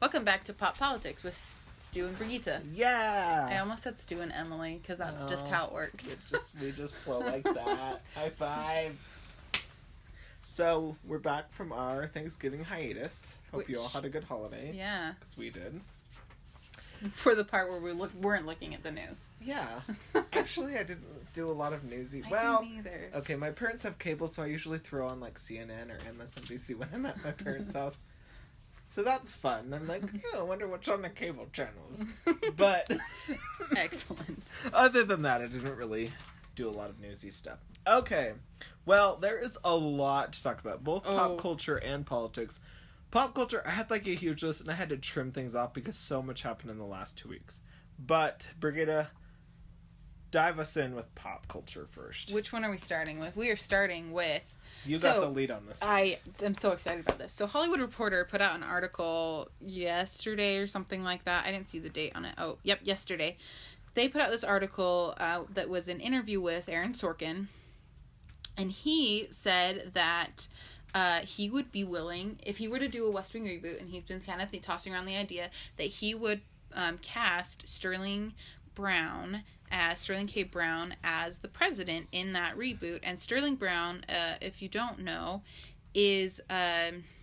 Welcome back to Pop Politics with Stu and Brigitte. Yeah! I almost said Stu and Emily, because that's just how it works. We just flow like that. High five! So, we're back from our Thanksgiving hiatus. Hope you all had a good holiday. Yeah. Because we did. For the part where we weren't looking at the news. Yeah. Actually, I didn't do a lot of newsy. I didn't either. Okay, my parents have cable, so I usually throw on, like, CNN or MSNBC when I'm at my parents' house. So that's fun. I'm like, I wonder what's on the cable channels. But Excellent. Other than that, I didn't really do a lot of newsy stuff. Okay. Well, there is a lot to talk about, both pop culture and politics. Pop culture, I had like a huge list, and I had to trim things off because so much happened in the last 2 weeks. But, Brigitte, dive us in with pop culture first. Which one are we starting with? We are starting with... You got the lead on this one. I am so excited about this. So Hollywood Reporter put out an article yesterday or something like that. I didn't see the date on it. Oh, yep, yesterday. They put out this article that was an interview with Aaron Sorkin. And he said that he would be willing, if he were to do a West Wing reboot, and he's been kind of tossing around the idea, that he would cast Sterling K. Brown as the president in that reboot. And Sterling Brown, if you don't know, is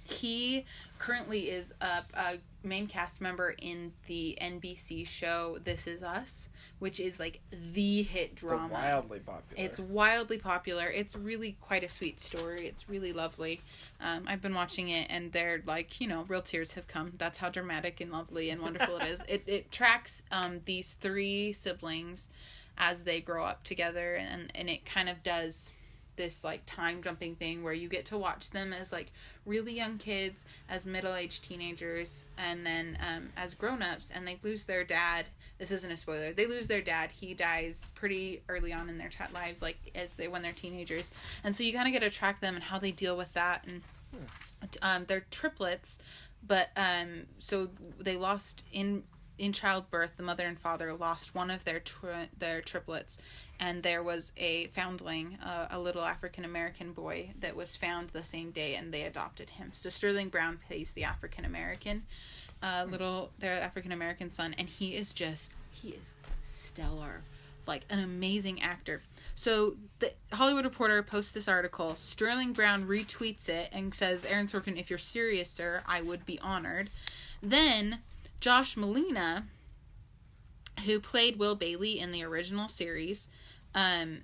he currently is a main cast member in the NBC show This Is Us, which is like the hit drama. Wildly popular. It's wildly popular. It's really quite a sweet story. It's really lovely. I've been watching it, and they're like, real tears have come. That's how dramatic and lovely and wonderful it is. It tracks these three siblings as they grow up together, and it kind of does this like time jumping thing where you get to watch them as like really young kids, as middle-aged teenagers, and then as grown-ups, and they lose their dad. This isn't a spoiler. They lose their dad. He dies pretty early on in their lives, like when they're teenagers, and so you kind of get to track them and how they deal with that. And they're triplets, but so they lost in childbirth. The mother and father lost one of their triplets, and there was a foundling, a little African-American boy that was found the same day, and they adopted him. So Sterling Brown plays the African-American their African-American son, and he is stellar, like an amazing actor. So the Hollywood Reporter posts this article. Sterling Brown retweets it and says, Aaron Sorkin, if you're serious, sir, I would be honored. Then Josh Malina, who played Will Bailey in the original series,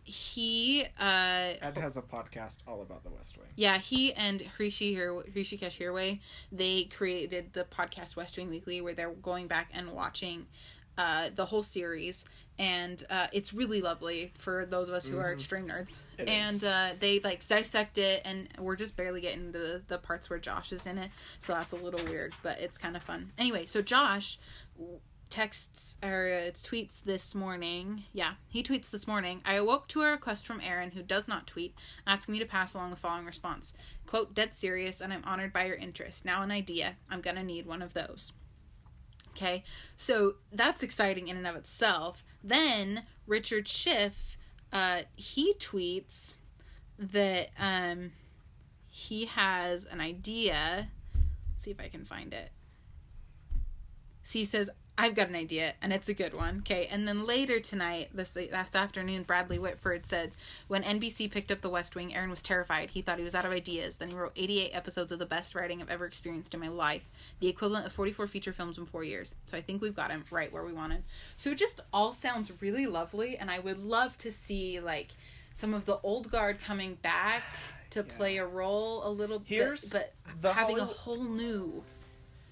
he and has a podcast all about the West Wing. Yeah, he and Hrishikesh Hirway, they created the podcast West Wing Weekly, where they're going back and watching the whole series, and it's really lovely for those of us who are extreme nerds. They like dissect it, and we're just barely getting to the parts where Josh is in it, so that's a little weird, but it's kind of fun. Anyway, so Josh tweets this morning. Yeah, he tweets this morning. I awoke to a request from Aaron, who does not tweet, asking me to pass along the following response. Quote, dead serious, and I'm honored by your interest. Now an idea. I'm gonna need one of those. Okay, so that's exciting in and of itself. Then Richard Schiff, he tweets that he has an idea. Let's see if I can find it. So he says, I've got an idea, and it's a good one. Okay, and then later tonight, this afternoon, Bradley Whitford said, when NBC picked up The West Wing, Aaron was terrified. He thought he was out of ideas. Then he wrote 88 episodes of the best writing I've ever experienced in my life, the equivalent of 44 feature films in 4 years. So I think we've got him right where we want him. So it just all sounds really lovely, and I would love to see like some of the old guard coming back to play a role a little bit, but having a whole new...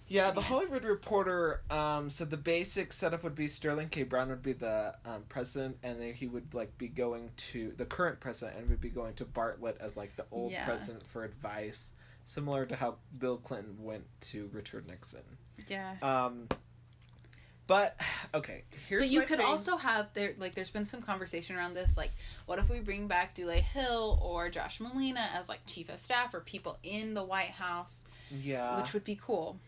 Yeah, the Hollywood Reporter said the basic setup would be Sterling K. Brown would be the president, and then he would like be going to the current president, and would be going to Bartlett as like the old president for advice, similar to how Bill Clinton went to Richard Nixon. Yeah. But okay, here's. But you could also have there's been some conversation around this, like, what if we bring back Dule Hill or Josh Malina as like chief of staff or people in the White House? Yeah, which would be cool.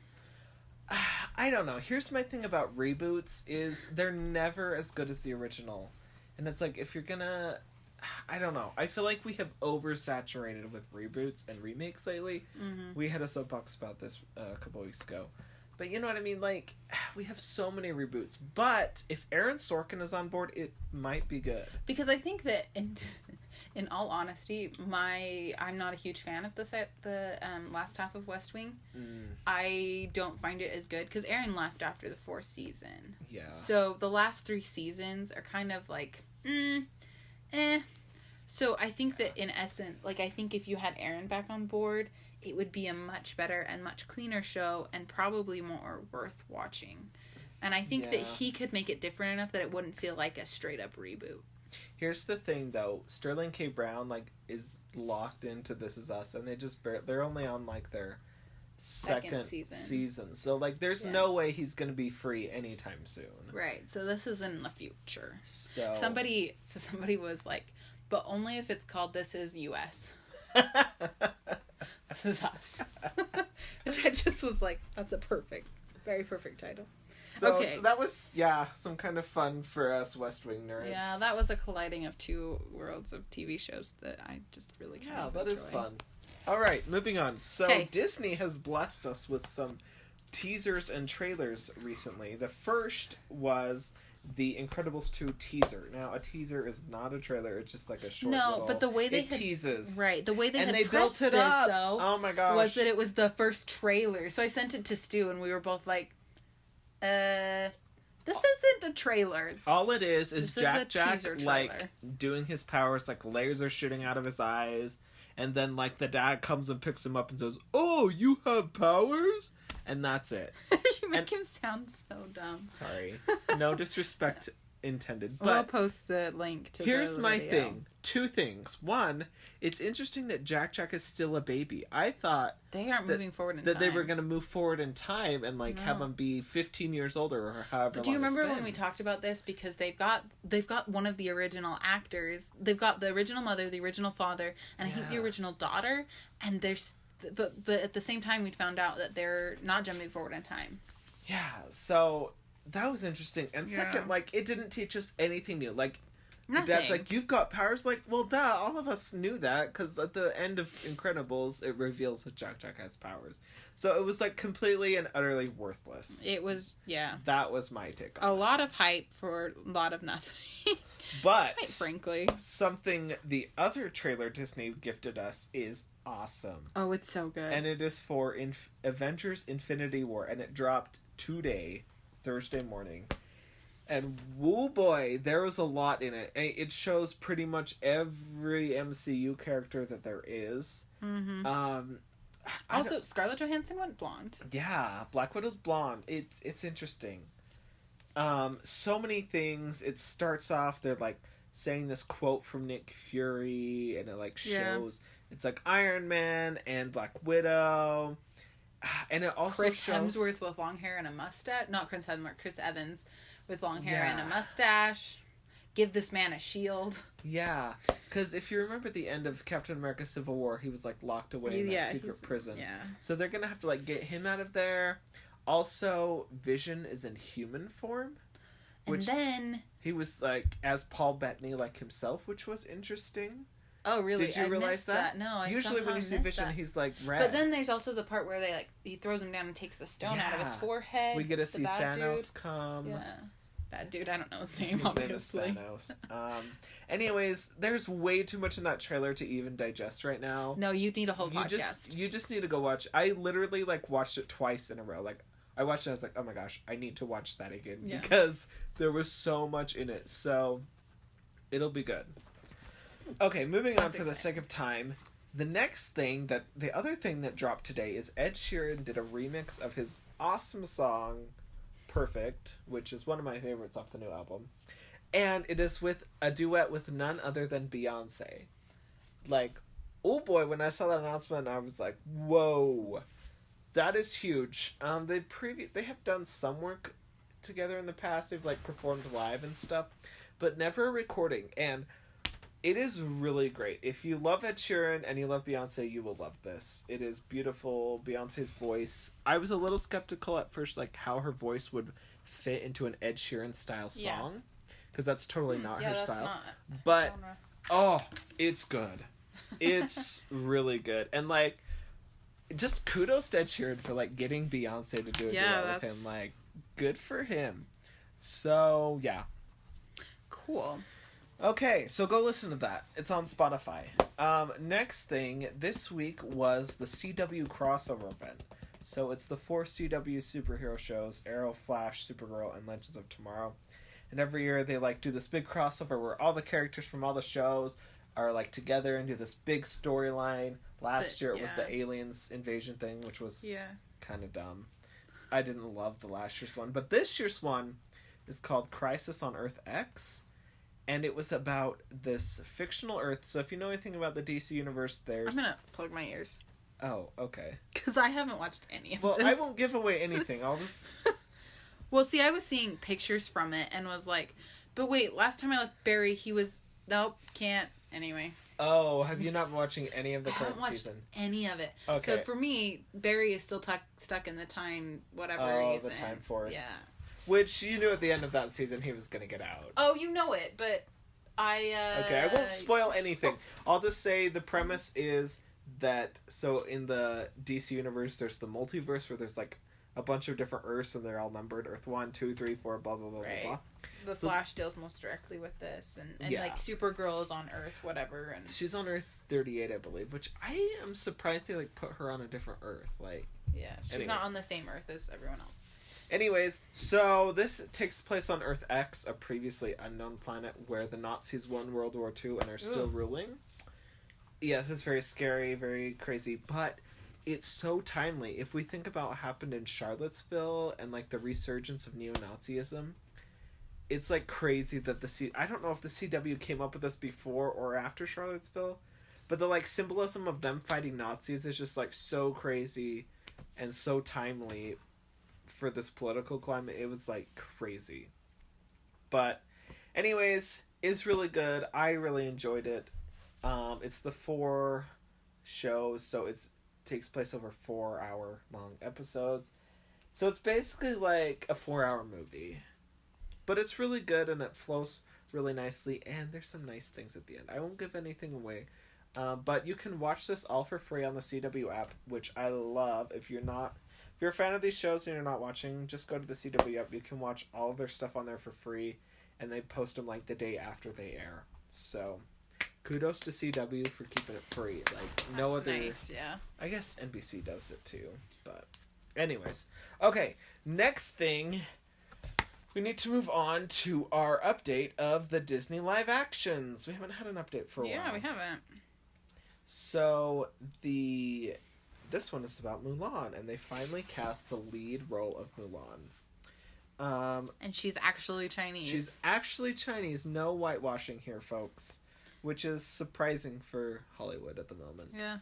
I don't know. Here's my thing about reboots is they're never as good as the original. And it's like, if you're gonna... I don't know. I feel like we have oversaturated with reboots and remakes lately. Mm-hmm. We had a soapbox about this a couple weeks ago. But you know what I mean? Like, we have so many reboots. But if Aaron Sorkin is on board, it might be good. Because I think that, in all honesty, I'm not a huge fan of the last half of West Wing. I don't find it as good because Aaron left after the 4th season. Yeah. So the last 3 seasons are kind of like, So I think that in essence, like, I think if you had Aaron back on board, it would be a much better and much cleaner show and probably more worth watching. And I think that he could make it different enough that it wouldn't feel like a straight up reboot. Here's the thing, though. Sterling K. Brown, like, is locked into This Is Us, and they're only on, like, their second season. So, like, there's no way he's going to be free anytime soon. Right. So this is in the future. So somebody was like, but only if it's called This Is US. This Is Us. Which I just was like, that's a very perfect title. So okay. That was, some kind of fun for us West Wing nerds. Yeah, that was a colliding of 2 worlds of TV shows that I just really kind of enjoy. Yeah, that is fun. All right, moving on. So Disney has blessed us with some teasers and trailers recently. The first was the Incredibles 2 teaser. Now, a teaser is not a trailer. It's just like a short but the way they teases. Right. The way they and had they pressed built it this, up. though, oh my gosh, was that it was the first trailer. So I sent it to Stu, and we were both like, this isn't a trailer. All it is Jack like doing his powers, like layers are shooting out of his eyes, and then like the dad comes and picks him up and says, "Oh, you have powers?" And that's it. You make him sound so dumb. Sorry. No disrespect intended. But we'll post the link to here's the my video. thing. 2 things. One, it's interesting that Jack is still a baby. I thought they aren't moving forward in time. That they were going to move forward in time and like have him be 15 years older or however long. Do you remember when we talked about this? Because they've got one of the original actors. They've got the original mother, the original father, and I think the original daughter. And there's but at the same time we found out that they're not jumping forward in time. Yeah, so that was interesting. And second, like, it didn't teach us anything new. Like, Nothing. Dad's like, you've got powers? Like, well, duh, all of us knew that, because at the end of Incredibles, it reveals that Jack has powers. So it was, like, completely and utterly worthless. It was, That was my take on it. A lot of hype for a lot of nothing. But, quite frankly, something the other trailer Disney gifted us is awesome. Oh, it's so good. And it is for Avengers Infinity War, and it dropped today, Thursday morning. And woo boy, there was a lot in it. It shows pretty much every MCU character that there is. Mm-hmm. Also, Scarlett Johansson went blonde. Yeah, Black Widow's blonde. It's interesting. So many things. It starts off, they're like saying this quote from Nick Fury, and it like shows it's like Iron Man and Black Widow. And it also Chris shows Hemsworth with long hair and a mustache. Not Chris Hemsworth, Chris Evans with long hair and a mustache. Give this man a shield. Yeah, because if you remember the end of Captain America Civil War, he was like locked away in that secret prison. Yeah. So they're gonna have to like get him out of there. Also, Vision is in human form. And then he was like as Paul Bettany like himself, which was interesting. Oh, really? Did you realize that? No, I usually when you see Vision, he's like red. But then there's also the part where he throws him down and takes the stone out of his forehead. We get to see Thanos come. Yeah. Bad dude, I don't know his name, obviously. His name is Thanos. Anyways, there's way too much in that trailer to even digest right now. No, you need a whole podcast. You just need to go watch. I literally like watched it twice in a row. Like I watched it, I was like, oh my gosh, I need to watch that again because there was so much in it. So it'll be good. Okay, moving on for the sake of time. The other thing that dropped today is Ed Sheeran did a remix of his awesome song Perfect, which is one of my favorites off the new album. And it is with a duet with none other than Beyonce. Like, oh boy, when I saw that announcement, I was like, whoa. That is huge. They have done some work together in the past. They've like performed live and stuff, but never a recording. And it is really great. If you love Ed Sheeran and you love Beyonce, you will love this. It is beautiful. Beyonce's voice. I was a little skeptical at first, like how her voice would fit into an Ed Sheeran style song, because that's totally not her style. But oh, it's good. It's really good. And like just kudos to Ed Sheeran for like getting Beyonce to do a duet with him. Like, good for him. So yeah, cool. Okay, so go listen to that. It's on Spotify. Next thing this week was the CW crossover event. So it's the 4 CW superhero shows: Arrow, Flash, Supergirl, and Legends of Tomorrow. And every year they like do this big crossover where all the characters from all the shows are like together and do this big storyline. Last year it was the aliens invasion thing, which was kind of dumb. I didn't love the last year's one, but this year's one is called Crisis on Earth X, and it was about this fictional Earth. So if you know anything about the DC universe, there's... I'm gonna plug my ears. Oh, okay. Because I haven't watched any of this. Well, I won't give away anything. I'll just... Well, see, I was seeing pictures from it and was like, but wait, last time I left Barry, he was... Nope, can't. Anyway. Oh, have you not been watching any of the current season? Any of it. Okay. So for me, Barry is still stuck in the time, whatever he's in. Oh, the Time Force. Yeah. Which you knew at the end of that season he was going to get out. Oh, you know it, but Okay, I won't spoil anything. I'll just say the premise is that, so in the DC universe, there's the multiverse where there's like a bunch of different Earths and they're all numbered. Earth 1, 2, 3, 4, blah, blah, blah, right. blah, blah. The Flash deals most directly with this, and like Supergirl is on Earth, whatever, and she's on Earth 38, I believe, which I am surprised they like put her on a different Earth. Like, she's not on the same Earth as everyone else. Anyways, so this takes place on Earth X, a previously unknown planet where the Nazis won World War II and are still ruling. Yes, it's very scary, very crazy, but it's so timely. If we think about what happened in Charlottesville and like the resurgence of neo-Nazism, it's like crazy that I don't know if the CW came up with this before or after Charlottesville, but the like symbolism of them fighting Nazis is just like so crazy and so timely for this political climate. It was like crazy. But anyways, it's really good. I really enjoyed it. It's the 4 shows, so it's takes place over 4-hour long episodes. So it's basically like a 4-hour movie. But it's really good and it flows really nicely, and there's some nice things at the end. I won't give anything away. But you can watch this all for free on the CW app, which I love. If you're a fan of these shows and you're not watching, just go to the CW app. You can watch all of their stuff on there for free, and they post them like the day after they air. So, kudos to CW for keeping it free. Like, no other... Nice, yeah. I guess NBC does it too, but... Anyways. Okay, next thing... We need to move on to our update of the Disney live actions. We haven't had an update for a while. Yeah, we haven't. So, this one is about Mulan, and they finally cast the lead role of Mulan. And she's actually Chinese. She's actually Chinese. No whitewashing here, folks. Which is surprising for Hollywood at the moment. Yeah.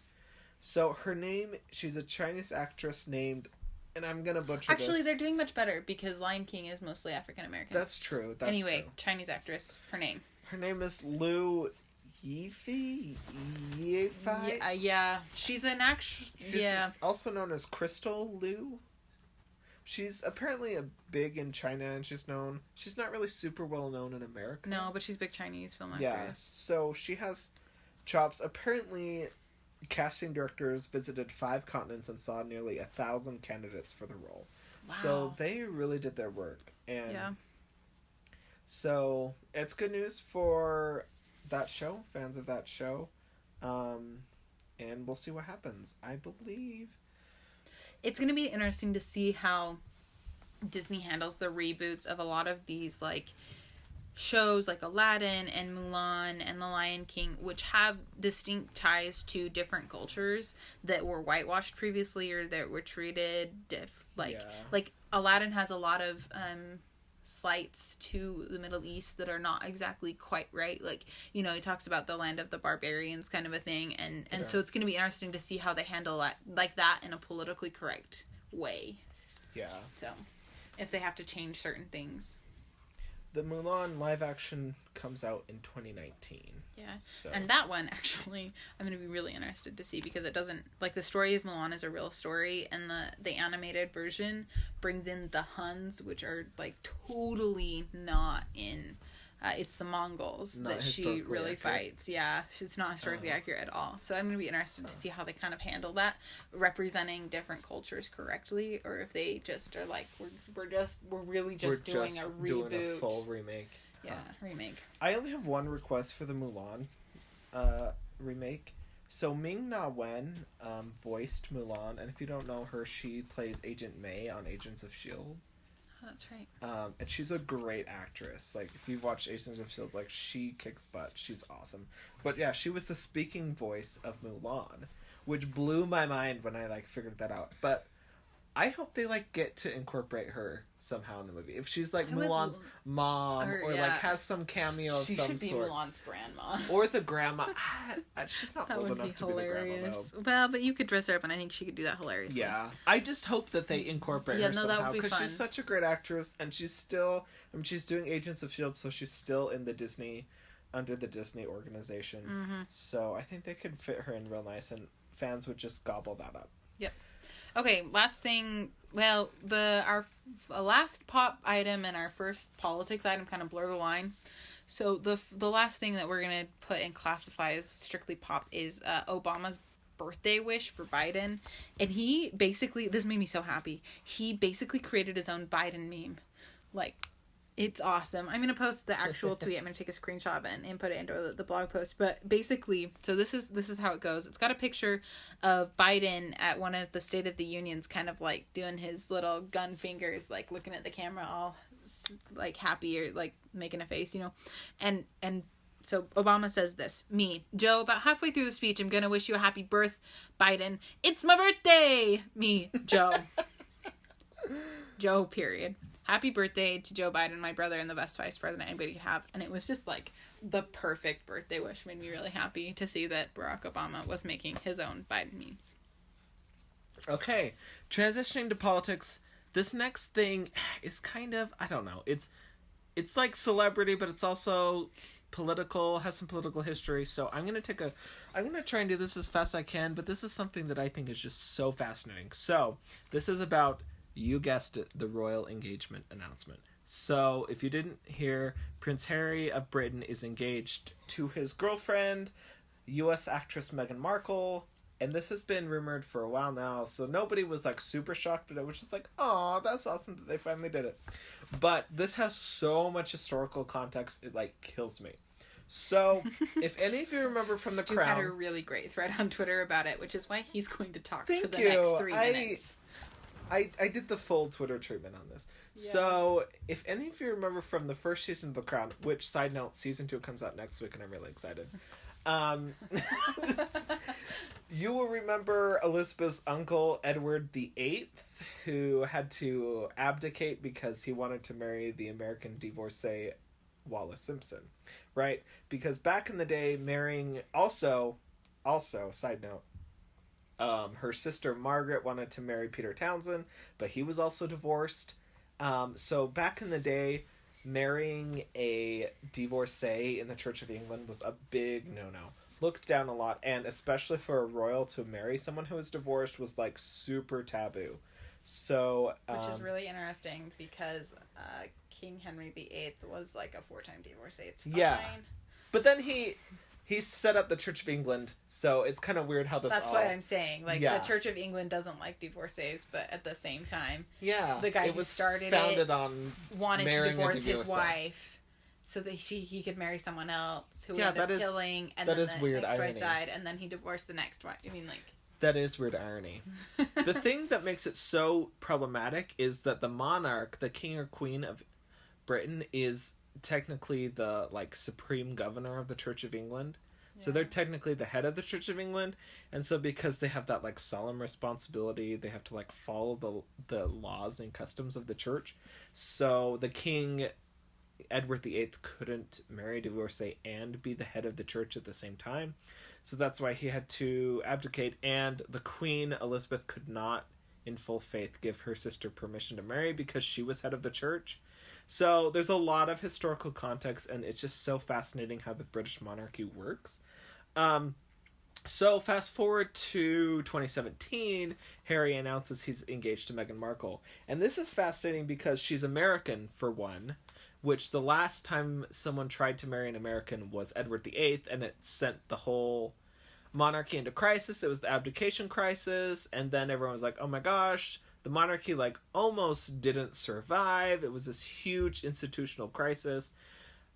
So, her name, she's a Chinese actress named... And I'm gonna butcher Actually, this. they're doing much better because Lion King is mostly African American. That's true. Anyway, true. Chinese actress. Her name. Her name is Liu Yifei. Yeah. She's an actress. Yeah. Also known as Crystal Liu. She's apparently big in China, and she's not really super well known in America. No, but she's big Chinese film actress. Yeah. So she has chops. Apparently, casting directors visited 5 continents and saw nearly 1,000 candidates for the role. Wow. So they really did their work. And so it's good news for that show, fans of that show. And we'll see what happens. I believe it's going to be interesting to see how Disney handles the reboots of a lot of these like shows like Aladdin and Mulan and The Lion King, which have distinct ties to different cultures that were whitewashed previously or that were treated like Aladdin has a lot of slights to the Middle East that are not exactly quite right. Like, you know, he talks about the land of the barbarians kind of a thing, and so it's going to be interesting to see how they handle that like that in a politically correct way. Yeah. So, if they have to change certain things. The Mulan live action comes out in 2019. Yeah. So. And that one, actually, I'm going to be really interested to see because it doesn't... Like, the story of Mulan is a real story, and the animated version brings in the Huns, which are, like, totally not in It's the Mongols Not that she historically really accurate. fights. Yeah, it's not historically accurate at all. So I'm going to be interested to see how they kind of handle that, representing different cultures correctly, or if they just are like, we're really just doing a reboot. Doing a full remake. Yeah, remake. I only have one request for the Mulan remake. So Ming-Na Wen voiced Mulan, and if you don't know her, she plays Agent May on Agents of S.H.I.E.L.D. Oh, that's right. And she's a great actress. Like, if you've watched Agents of S.H.I.E.L.D., like, she kicks butt. She's awesome. But yeah, she was the speaking voice of Mulan, which blew my mind when I, like, figured that out. But I hope they, like, get to incorporate her somehow in the movie. If she's, like, Mulan's mom, or like, has some cameo of some sort. She should be Mulan's grandma. Or the grandma. She's not old enough to be the grandma, though. Well, but you could dress her up, and I think she could do that hilariously. Yeah. I just hope that they incorporate her somehow, because she's such a great actress, and she's still, she's doing Agents of S.H.I.E.L.D., so she's still in the Disney, under the Disney organization. Mm-hmm. So I think they could fit her in real nice, and fans would just gobble that up. Yep. Okay, last thing. Well, our last pop item and our first politics item kind of blur the line. So the last thing that we're gonna put and classify as strictly pop is Obama's birthday wish for Biden, and he basically, this made me so happy. He basically created his own Biden meme, like. It's awesome. I'm going to post the actual tweet. I'm going to take a screenshot of it and input it into the blog post. But basically, so this is how it goes. It's got a picture of Biden at one of the State of the Unions, kind of like doing his little gun fingers, like looking at the camera all like happy or like making a face, you know. And so Obama says this, me, Joe, about halfway through the speech, I'm going to wish you a happy birth, Biden. It's my birthday! Me, Joe. Joe, period. Happy birthday to Joe Biden, my brother, and the best vice president anybody could have. And it was just like the perfect birthday wish. Made me really happy to see that Barack Obama was making his own Biden memes. Okay, transitioning to politics. This next thing is kind of, I don't know. It's like celebrity, but it's also political, has some political history. So I'm going to try and do this as fast as I can, but this is something that I think is just so fascinating. So this is about, you guessed it, the royal engagement announcement. So, if you didn't hear, Prince Harry of Britain is engaged to his girlfriend, U.S. actress Meghan Markle, and this has been rumored for a while now, so nobody was, like, super shocked, but it was just like, aw, that's awesome that they finally did it. But this has so much historical context, it, like, kills me. So, if any of you remember from The Stu Crown... had a really great thread on Twitter about it, which is why he's going to talk Thank for the you. next 3 minutes. I did the full Twitter treatment on this. Yeah. So, if any of you remember from the first season of The Crown, which, side note, season 2 comes out next week and I'm really excited. You will remember Elizabeth's uncle, Edward VIII, who had to abdicate because he wanted to marry the American divorcee Wallis Simpson, right? Because back in the day, marrying... Also, side note, her sister Margaret wanted to marry Peter Townsend, but he was also divorced. So back in the day, marrying a divorcee in the Church of England was a big no-no. Looked down a lot, and especially for a royal to marry someone who was divorced was like super taboo. So which is really interesting because King Henry VIII was like a 4-time divorcee. It's fine. Yeah, but then he set up the Church of England, so it's kind of weird how this. That's what I'm saying. Like, the Church of England doesn't like divorcees, but at the same time, the guy who started it on wanted to divorce his wife so that he could marry someone else who ended up killing, and then the next wife died, and then he divorced the next wife. I mean, like. That is weird irony. The thing that makes it so problematic is that the monarch, the king or queen of Britain, is technically the like supreme governor of the Church of England. So they're technically the head of the Church of England, and so because they have that like solemn responsibility, they have to like follow the laws and customs of the church. So the king, Edward VIII, couldn't marry a divorcee and be the head of the church at the same time. So that's why he had to abdicate, and the Queen Elizabeth could not in full faith give her sister permission to marry because she was head of the church. So there's a lot of historical context, and it's just so fascinating how the British monarchy works. So fast forward to 2017, Harry announces he's engaged to Meghan Markle. And this is fascinating because she's American, for one, which the last time someone tried to marry an American was Edward VIII, and it sent the whole monarchy into crisis. It was the abdication crisis, and then everyone was like, oh my gosh, the monarchy like almost didn't survive. It was this huge institutional crisis.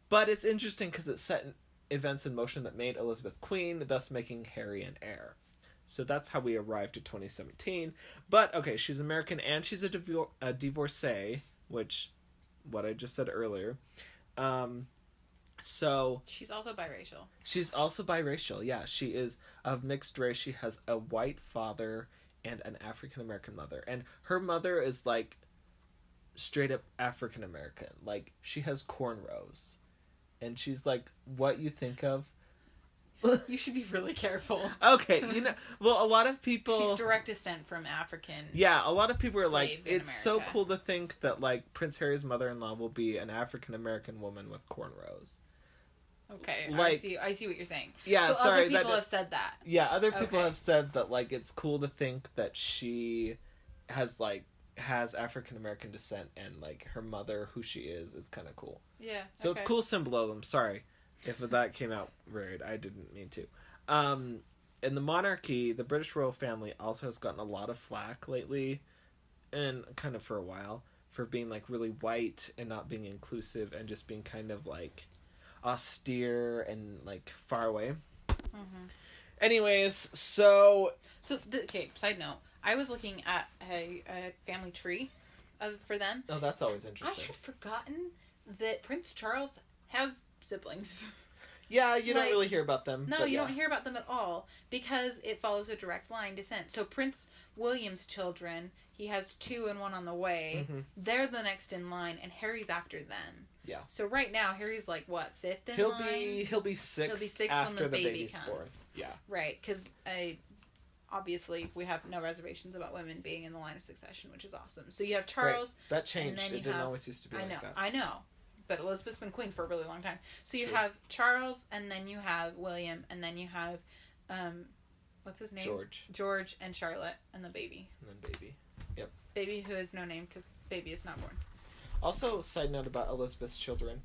But it's interesting because it set events in motion that made Elizabeth queen, thus making Harry an heir. So that's how we arrived at 2017. But, okay, she's American and she's a divorcee, which, what I just said earlier. So... She's also biracial. She's also biracial, yeah. She is of mixed race. She has a white father and an African-American mother. And her mother is, like, straight up African-American. Like, she has cornrows. And she's like, what you think of? You should be really careful. Okay, well, a lot of people... She's direct descent from African. Yeah, a lot of people are like, it's America. So cool to think that, like, Prince Harry's mother-in-law will be an African-American woman with cornrows. Okay, like, I see what you're saying. Yeah, so sorry. other people have said that. Yeah, other people have said that, like, it's cool to think that she has African-American descent and, like, her mother, who she is kind of cool. Yeah, So it's cool symbolism. Sorry if that came out weird. I didn't mean to. In the monarchy, the British royal family also has gotten a lot of flack lately, and kind of for a while, for being, like, really white and not being inclusive and just being kind of, like, austere and, like, far away. Mm-hmm. Anyways, so... okay, side note. I was looking at a family tree for them. Oh, that's always interesting. I had forgotten that Prince Charles has siblings. Yeah, you don't really hear about them. No, you don't hear about them at all because it follows a direct line descent. So Prince William's children, he has 2 and 1 on the way. Mm-hmm. They're the next in line, and Harry's after them. Yeah. So right now, Harry's like, what, 5th in line? He'll be 6th. He'll be 6th after when the baby's born. Yeah. Right, because obviously we have no reservations about women being in the line of succession, which is awesome. So you have Charles. Right. That changed. It didn't always used to be like that. I know. But Elizabeth's been queen for a really long time. So you have Charles, and then you have William, and then you have, what's his name? George and Charlotte, and the baby. And then baby. Yep. Baby who has no name because baby is not born. Also, side note about Elizabeth's children,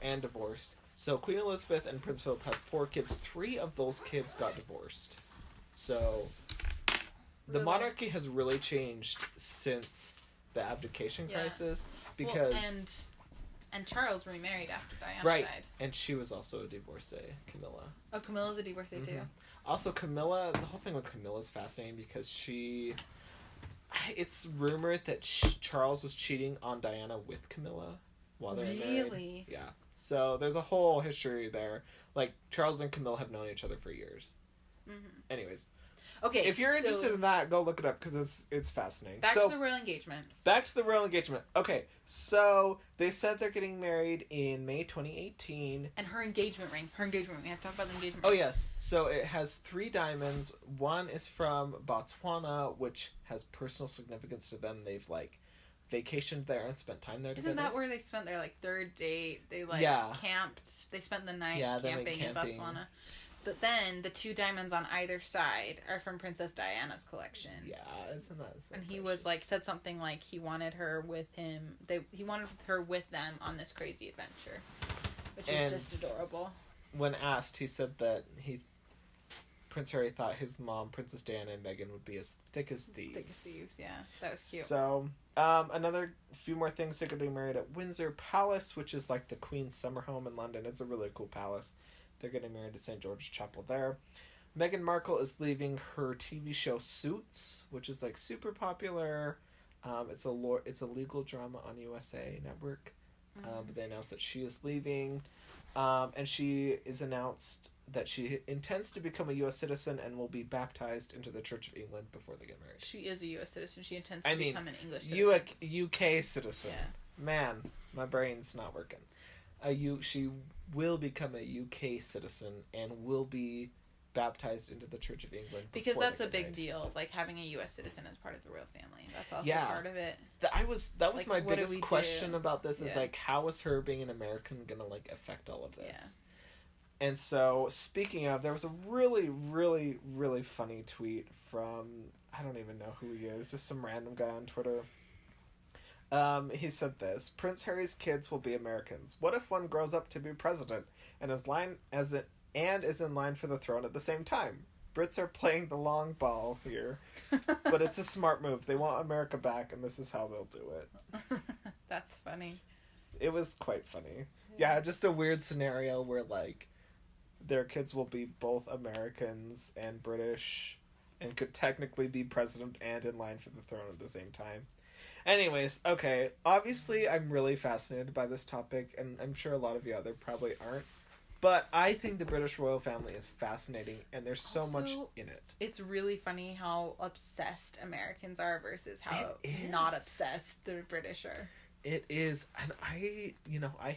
and divorce. So Queen Elizabeth and Prince Philip had 4 kids. 3 of those kids got divorced. So the monarchy has really changed since the abdication crisis because and Charles remarried after Diana died. And she was also a divorcee, Camilla. Oh, Camilla's a divorcee too. Also, Camilla, the whole thing with Camilla is fascinating because it's rumored that Charles was cheating on Diana with Camilla while they were married. Really? Yeah. So there's a whole history there. Like, Charles and Camilla have known each other for years. Mm-hmm. Anyways. Okay. If you're interested in that, go look it up because it's fascinating. Back to the royal engagement. Back to the royal engagement. Okay. So they said they're getting married in May 2018. And her engagement ring. We have to talk about the engagement ring. Oh, yes. So it has 3 diamonds. One is from Botswana, which has personal significance to them. They've, like, vacationed there and spent time there together. Isn't that where they spent their, like, 3rd date? They, like, camped. They spent the night camping in Botswana. But then the 2 diamonds on either side are from Princess Diana's collection. Yeah, isn't that so And he precious? was like said something like he wanted her with him. He wanted her with them on this crazy adventure, which is just adorable. When asked, he said that Prince Harry thought his mom, Princess Diana, and Meghan would be as thick as thieves. Thick as thieves, yeah, that was cute. So, another few more things. They're getting married at Windsor Palace, which is like the Queen's summer home in London. It's a really cool palace. They're getting married at St. George's Chapel there. Meghan Markle is leaving her TV show Suits, which is like super popular. It's a legal drama on USA Network. But they announced that she is leaving. And she is announced that she intends to become a U.S. citizen and will be baptized into the Church of England before they get married. She is a U.S. citizen. She intends to become an English citizen. UK citizen. Yeah. Man, my brain's not working. She will become a UK citizen and will be baptized into the Church of England. Because that's a big deal, like having a U.S. citizen as part of the royal family. That's also part of it. That was like, my biggest question about this is like, how is her being an American gonna like affect all of this? And so, speaking of, there was a really, really, really funny tweet from, I don't even know who he is, just some random guy on Twitter. He said this: Prince Harry's kids will be Americans. What if one grows up to be president and is in line for the throne at the same time? Brits are playing the long ball here, but it's a smart move. They want America back, and this is how they'll do it. That's funny. It was quite funny. Yeah, just a weird scenario where, like, their kids will be both Americans and British and could technically be president and in line for the throne at the same time. Anyways, okay, obviously I'm really fascinated by this topic, and I'm sure a lot of you out there probably aren't, but I think the British royal family is fascinating, and there's so much in it. It's really funny how obsessed Americans are versus how not obsessed the British are. It is, and I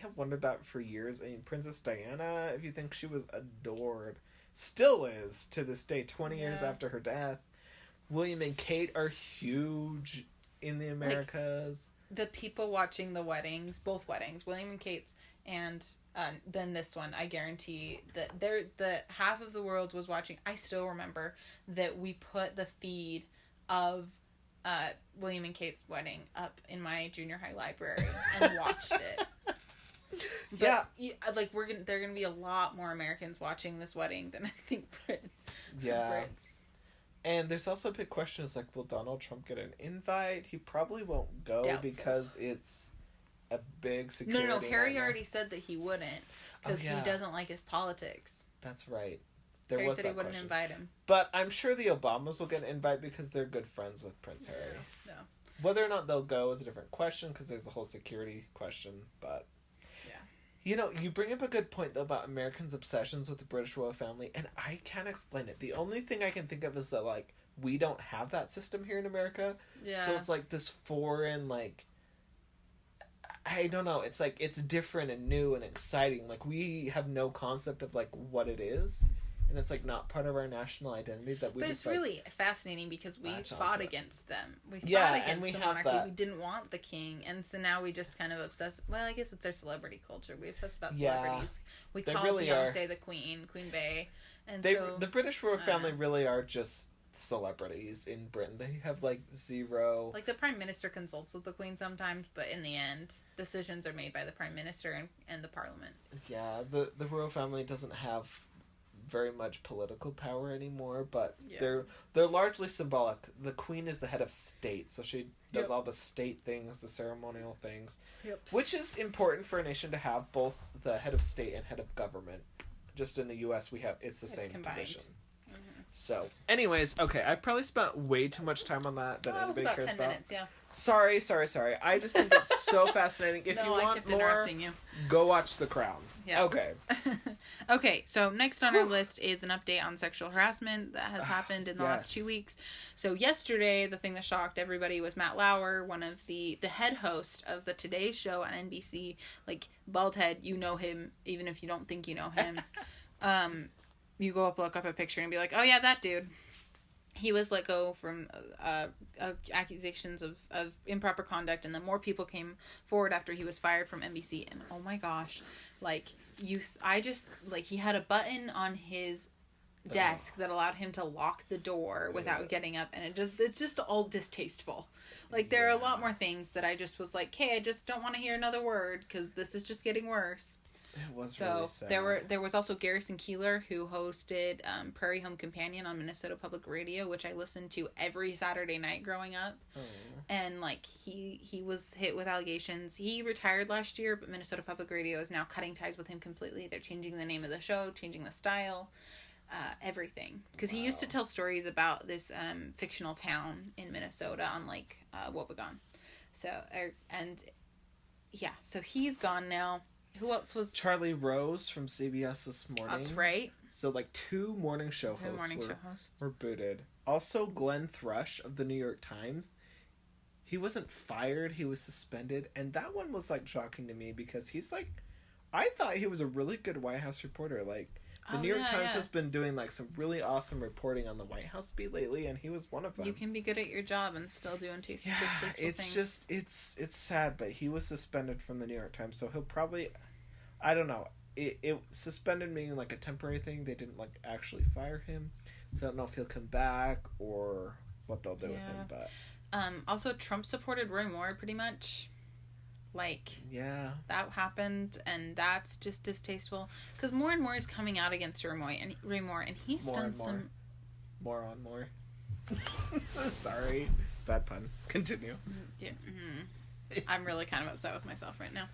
have wondered that for years. I mean, Princess Diana, if you think she was adored, still is to this day, 20 years after her death. William and Kate are huge in the Americas. Like, the people watching the weddings, both weddings, William and Kate's, and then this one, I guarantee that the half of the world was watching. I still remember that we put the feed of William and Kate's wedding up in my junior high library and watched it. But, there are gonna be a lot more Americans watching this wedding than I think Brits. And there's also a big question: is like, will Donald Trump get an invite? He probably won't go. Doubtful. Because it's a big security. No. Harry already said that he wouldn't because he doesn't like his politics. That's right. Harry said he wouldn't invite him. But I'm sure the Obamas will get an invite because they're good friends with Prince Harry. No. Whether or not they'll go is a different question because there's a whole security question. But, you bring up a good point, though, about Americans' obsessions with the British royal family, and I can't explain it. The only thing I can think of is that, like, we don't have that system here in America. Yeah. So it's, like, this foreign, like, I don't know. It's, like, it's different and new and exciting. Like, we have no concept of, like, what it is. And it's, like, not part of our national identity that we But just, it's really fascinating because we fought against them. We fought against the monarchy. We didn't want the king. And so now we just kind of obsess... Well, I guess it's our celebrity culture. We obsess about celebrities. We call really Beyonce the queen, Queen Bey. And the British royal family really are just celebrities in Britain. They have, like, zero... Like, the Prime Minister consults with the Queen sometimes, but in the end, decisions are made by the Prime Minister and the Parliament. Yeah, the royal family doesn't have very much political power anymore, but they're largely symbolic. The Queen is the head of state, so she does all the state things, the ceremonial things, which is important for a nation to have both the head of state and head of government. Just in the U.S., it's the same combined position. Mm-hmm. So, anyways, okay, I've probably spent way too much time on that than anybody cares about. 10 minutes, yeah. Sorry. I just think it's so fascinating. If you want more, go watch The Crown. Yeah. Okay. Okay, so next on our list is an update on sexual harassment that has happened in the last 2 weeks. So yesterday, the thing that shocked everybody was Matt Lauer, one of the head host of the Today Show on NBC. Like, bald head, you know him, even if you don't think you know him. You go look up a picture and be like, oh yeah, that dude. He was let go from accusations of improper conduct, and then more people came forward after he was fired from NBC. And oh my gosh, like he had a button on his desk that allowed him to lock the door without getting up, and it's just all distasteful. Like, there are a lot more things that I just was like, hey, I just don't want to hear another word because this is just getting worse. It was really sad. There was also Garrison Keillor, who hosted Prairie Home Companion on Minnesota Public Radio, which I listened to every Saturday night growing up. Oh. And like he was hit with allegations. He retired last year, but Minnesota Public Radio is now cutting ties with him completely. They're changing the name of the show, changing the style, everything. Because he used to tell stories about this fictional town in Minnesota on Lake Wobegon. So he's gone now. Who else was... Charlie Rose from CBS This Morning. That's right. So, like, two morning show hosts were booted. Also, Glenn Thrush of the New York Times. He wasn't fired. He was suspended. And that one was, like, shocking to me because he's, like... I thought he was a really good White House reporter. Like, the New York Times has been doing, like, some really awesome reporting on the White House beat lately, and he was one of them. You can be good at your job and still doing distasteful things. It's just... It's sad, but he was suspended from the New York Times, so he'll probably... I don't know. it suspended meaning like a temporary thing. They didn't like actually fire him, so I don't know if he'll come back or what they'll do with him. But also Trump supported Roy Moore pretty much. Like, yeah, that happened, and that's just distasteful. Because more and more is coming out against Roy Moore, and he's more done and more. some... More on more. Sorry. Bad pun. Continue. Yeah. I'm really kind of upset with myself right now.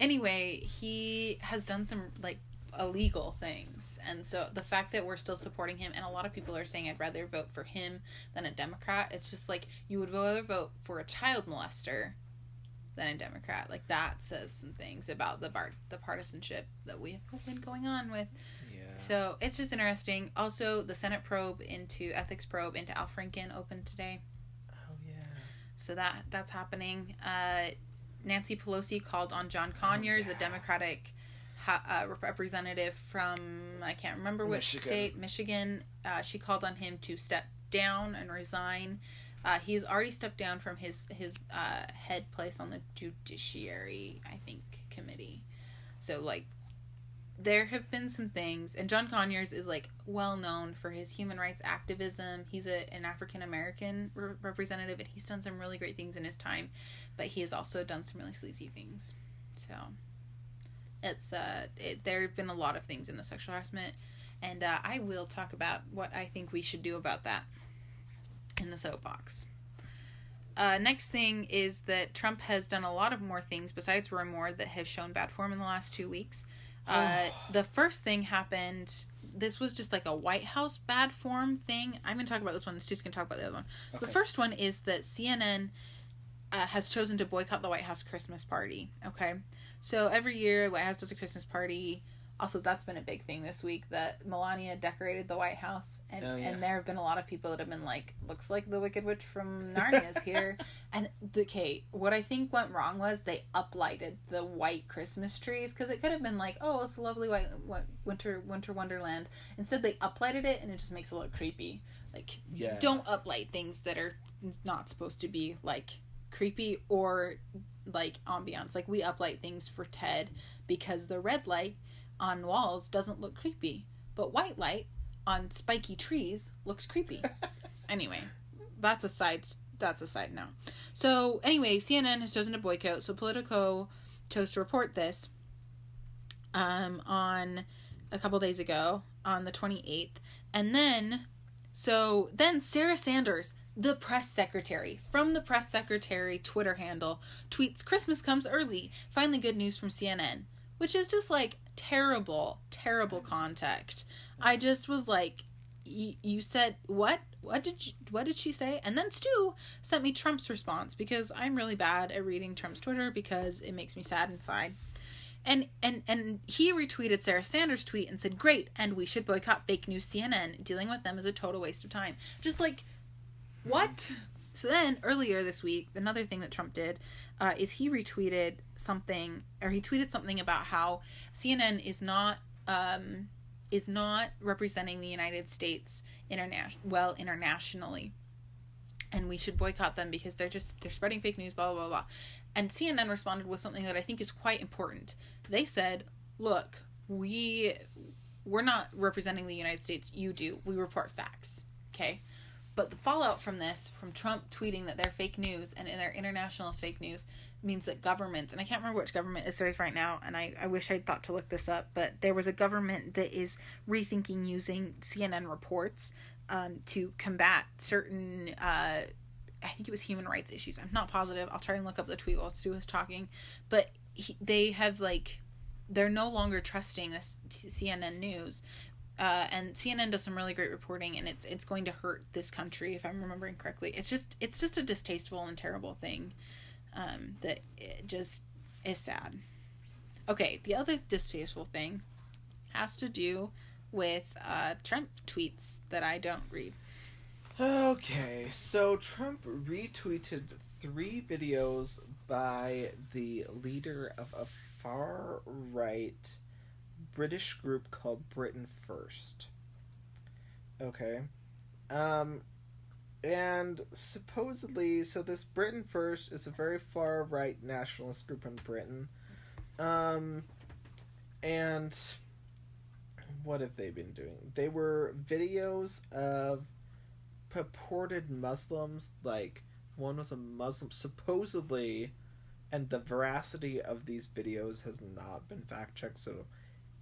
Anyway, he has done some, like, illegal things, and so the fact that we're still supporting him, and a lot of people are saying I'd rather vote for him than a Democrat, it's just like, you would rather vote for a child molester than a Democrat. Like, that says some things about the partisanship that we have been going on with. Yeah. So it's just interesting. Also, the Senate ethics probe into Al Franken opened today. Oh yeah. So that's happening. Nancy Pelosi called on John Conyers, a Democratic representative from, I can't remember which state, Michigan. She called on him to step down and resign. He's already stepped down from his head place on the Judiciary, I think, committee. So, like, there have been some things, and John Conyers is, like, well known for his human rights activism. He's an African American representative, and he's done some really great things in his time, but he has also done some really sleazy things. So it's there have been a lot of things in the sexual harassment, and I will talk about what I think we should do about that in the soapbox. Next thing is that Trump has done a lot of more things besides Roy Moore that have shown bad form in the last 2 weeks. The first thing happened, this was just like a White House bad form thing. I'm going to talk about this one, and Stu's going to talk about the other one. So okay. The first one is that CNN has chosen to boycott the White House Christmas party. Okay. So every year, White House does a Christmas party. Also, that's been a big thing this week, that Melania decorated the White House. And, and there have been a lot of people that have been like, looks like the Wicked Witch from Narnia's here. And, what I think went wrong was they uplighted the white Christmas trees. Because it could have been like, oh, it's a lovely white winter wonderland. Instead, they uplighted it, and it just makes it look creepy. Like, don't uplight things that are not supposed to be, like, creepy or, like, ambiance. Like, we uplight things for Ted because the red light on walls doesn't look creepy, but white light on spiky trees looks creepy. Anyway, that's a side note. So anyway, CNN has chosen to boycott. So Politico chose to report this on a couple days ago on the 28th, and then Sarah Sanders, the press secretary, from the press secretary Twitter handle, tweets, "Christmas comes early. Finally good news from CNN." Which is just, like, terrible contact. I just was like, you said, what? What did she say? And then Stu sent me Trump's response, because I'm really bad at reading Trump's Twitter because it makes me sad inside. And he retweeted Sarah Sanders' tweet and said, "Great, and we should boycott fake news CNN. Dealing with them is a total waste of time." Just like, what? So then, earlier this week, another thing that Trump did is he tweeted something about how CNN is not representing the United States internationally, and we should boycott them because they're spreading fake news, blah, blah, blah. And CNN responded with something that I think is quite important. They said, "Look, we're not representing the United States. You do. We report facts." Okay? But the fallout from this, from Trump tweeting that they're fake news and they're internationalist fake news, means that governments, and I can't remember which government this is right now, and I wish I'd thought to look this up, but there was a government that is rethinking using CNN reports to combat certain, I think it was human rights issues. I'm not positive. I'll try and look up the tweet while Stu is talking. But they have, like, they're no longer trusting this CNN news. And CNN does some really great reporting, and it's going to hurt this country, if I'm remembering correctly. It's just a distasteful and terrible thing that it just is sad. Okay, the other distasteful thing has to do with Trump tweets that I don't read. Okay, so Trump retweeted 3 videos by the leader of a far-right British group called Britain First. Okay. And supposedly, so this Britain First is a very far-right nationalist group in Britain. And what have they been doing? They were videos of purported Muslims, like one was a Muslim supposedly, and the veracity of these videos has not been fact checked. So,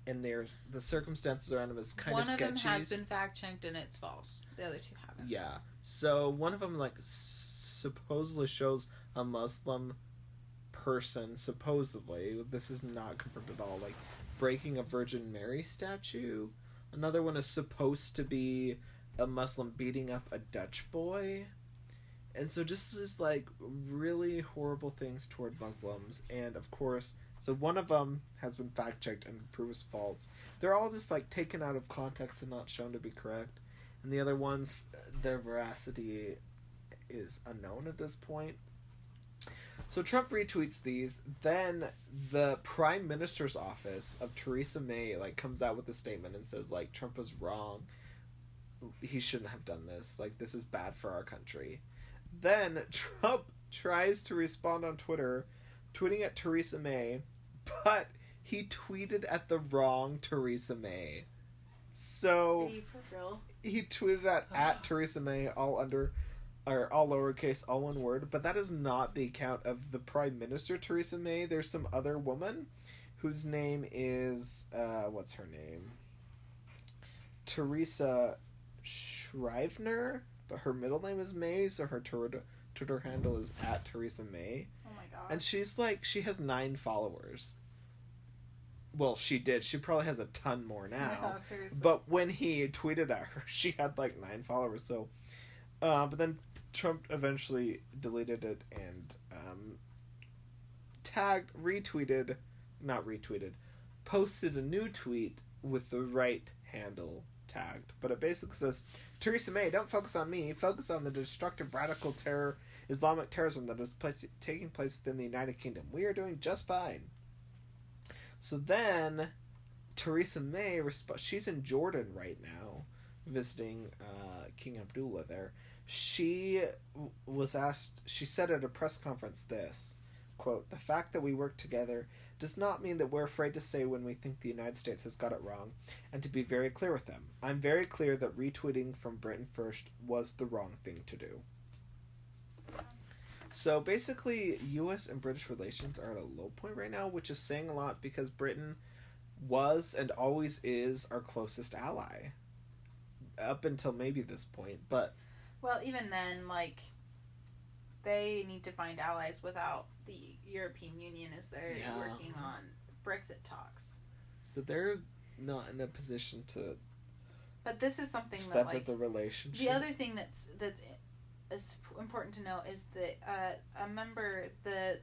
and there's the circumstances around them is kind of sketchy. One of them has been fact checked and it's false. The other two haven't. Yeah. So one of them like supposedly shows a Muslim person, supposedly, this is not confirmed at all, like breaking a Virgin Mary statue. Another one is supposed to be a Muslim beating up a Dutch boy. And so just this like really horrible things toward Muslims. And of course, so one of them has been fact checked and proves false. They're all just like taken out of context and not shown to be correct. And the other ones, their veracity is unknown at this point. So Trump retweets these. Then the Prime Minister's office of Theresa May like comes out with a statement and says like Trump was wrong. He shouldn't have done this. Like this is bad for our country. Then Trump tries to respond on Twitter, tweeting at Theresa May, but he tweeted at the wrong Theresa May. So he tweeted at Theresa May all under, or all lowercase, all one word. But that is not the account of the Prime Minister Theresa May. There's some other woman whose name is what's her name? Teresa Scrivener, but her middle name is May, so her Twitter handle is at Theresa May. Oh my god! And she's like, she has 9 followers. Well, she did. She probably has a ton more now. No, seriously. But when he tweeted at her, she had like 9 followers. So, but then Trump eventually deleted it and posted a new tweet with the right handle tagged. But it basically says, Theresa May, don't focus on me. Focus on the destructive radical terror, Islamic terrorism that is taking place within the United Kingdom. We are doing just fine. So then, Theresa May, she's in Jordan right now, visiting King Abdullah there. She was asked, she said at a press conference this, quote, "The fact that we work together does not mean that we're afraid to say when we think the United States has got it wrong, and to be very clear with them. I'm very clear that retweeting from Britain First was the wrong thing to do." So basically, U.S. and British relations are at a low point right now, which is saying a lot because Britain was and always is our closest ally. Up until maybe this point, but... Well, even then, like, they need to find allies without the European Union as they're working on Brexit talks. So they're not in a position to... But this is something step that, like... at the relationship. The other thing that's is important to know is that a member, the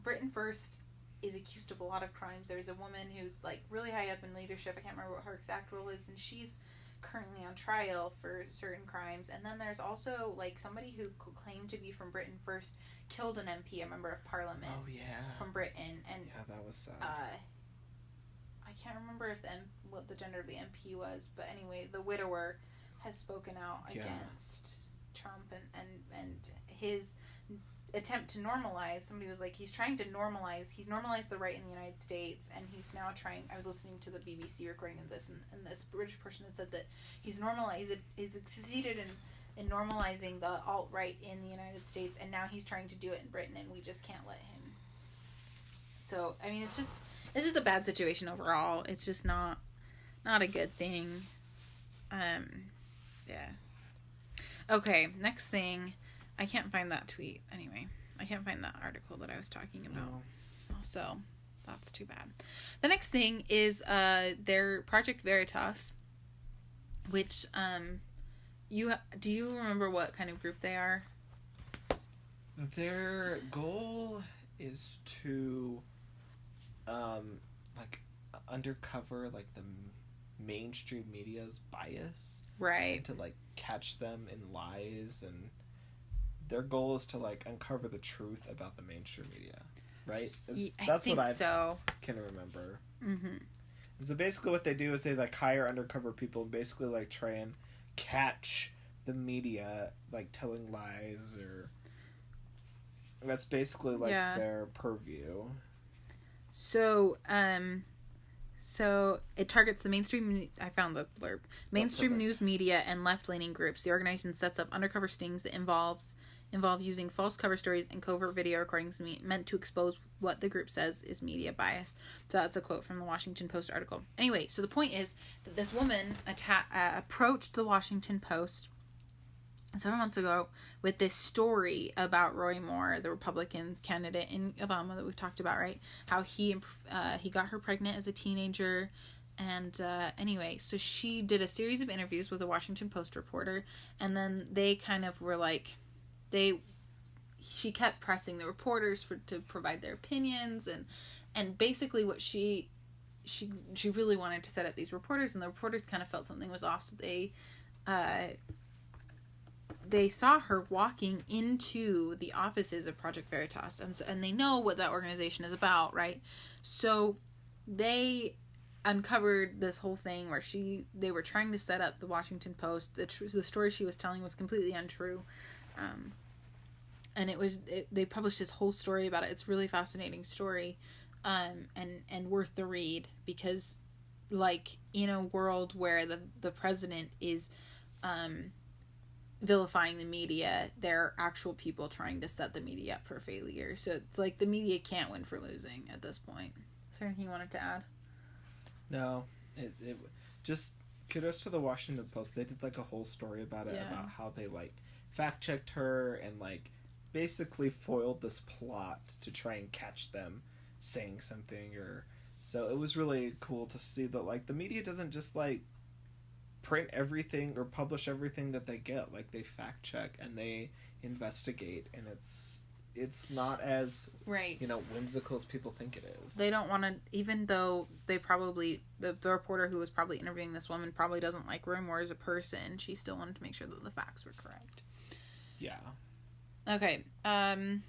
Britain First is accused of a lot of crimes. There's a woman who's like really high up in leadership. I can't remember what her exact role is, and she's currently on trial for certain crimes. And then there's also like somebody who claimed to be from Britain First killed an MP, a member of Parliament. Oh yeah, from Britain, and yeah, that was sad. I can't remember if what the gender of the MP was, but anyway, the widower has spoken out against Trump and his attempt to normalize. Somebody was like, he's normalized the right in the United States, and he's now trying, I was listening to the BBC recording of this, and this British person had said that he's succeeded in normalizing the alt-right in the United States, and now he's trying to do it in Britain, and we just can't let him. So, I mean, it's just a bad situation overall. It's just not a good thing. Yeah. Okay, next thing. I can't find that tweet. Anyway, I can't find that article that I was talking about. No. So, that's too bad. The next thing is their Project Veritas, which do you remember what kind of group they are? Their goal is to undercover like the mainstream media's bias, right? To like catch them in lies, and their goal is to like uncover the truth about the mainstream media, right? That's what I can remember. Mm-hmm. And so basically what they do is they like hire undercover people and basically like try and catch the media like telling lies or That's basically like their purview. So it targets the mainstream. I found the blurb. Mainstream news media and left-leaning groups. The organization sets up undercover stings that involve using false cover stories and covert video recordings meant to expose what the group says is media bias. So that's a quote from the Washington Post article. Anyway, so the point is that this woman approached the Washington Post several months ago with this story about Roy Moore, the Republican candidate in Obama that we've talked about, right? How he got her pregnant as a teenager. And anyway, so she did a series of interviews with a Washington Post reporter, and then they kind of were like, she kept pressing the reporters to provide their opinions, and basically what she really wanted to set up these reporters, and the reporters kind of felt something was off, so they saw her walking into the offices of Project Veritas, and they know what that organization is about, right? So they uncovered this whole thing where they were trying to set up the Washington Post. The story she was telling was completely untrue, and they published this whole story about it. It's a really fascinating story, and worth the read, because, like, in a world where the president is vilifying the media, there are actual people trying to set the media up for failure. So it's like the media can't win for losing at this point. Is there anything you wanted to add? No, it just kudos to the Washington Post. They did like a whole story about it, about how they like fact checked her and like basically foiled this plot to try and catch them saying something. Or so it was really cool to see that like the media doesn't just like print everything or publish everything that they get. Like they fact check and they investigate, and it's not as whimsical as people think it is. They don't want to, even though they probably the reporter who was probably interviewing this woman probably doesn't like Roy Moore as a person, she still wanted to make sure that the facts were correct. Yeah. Okay. I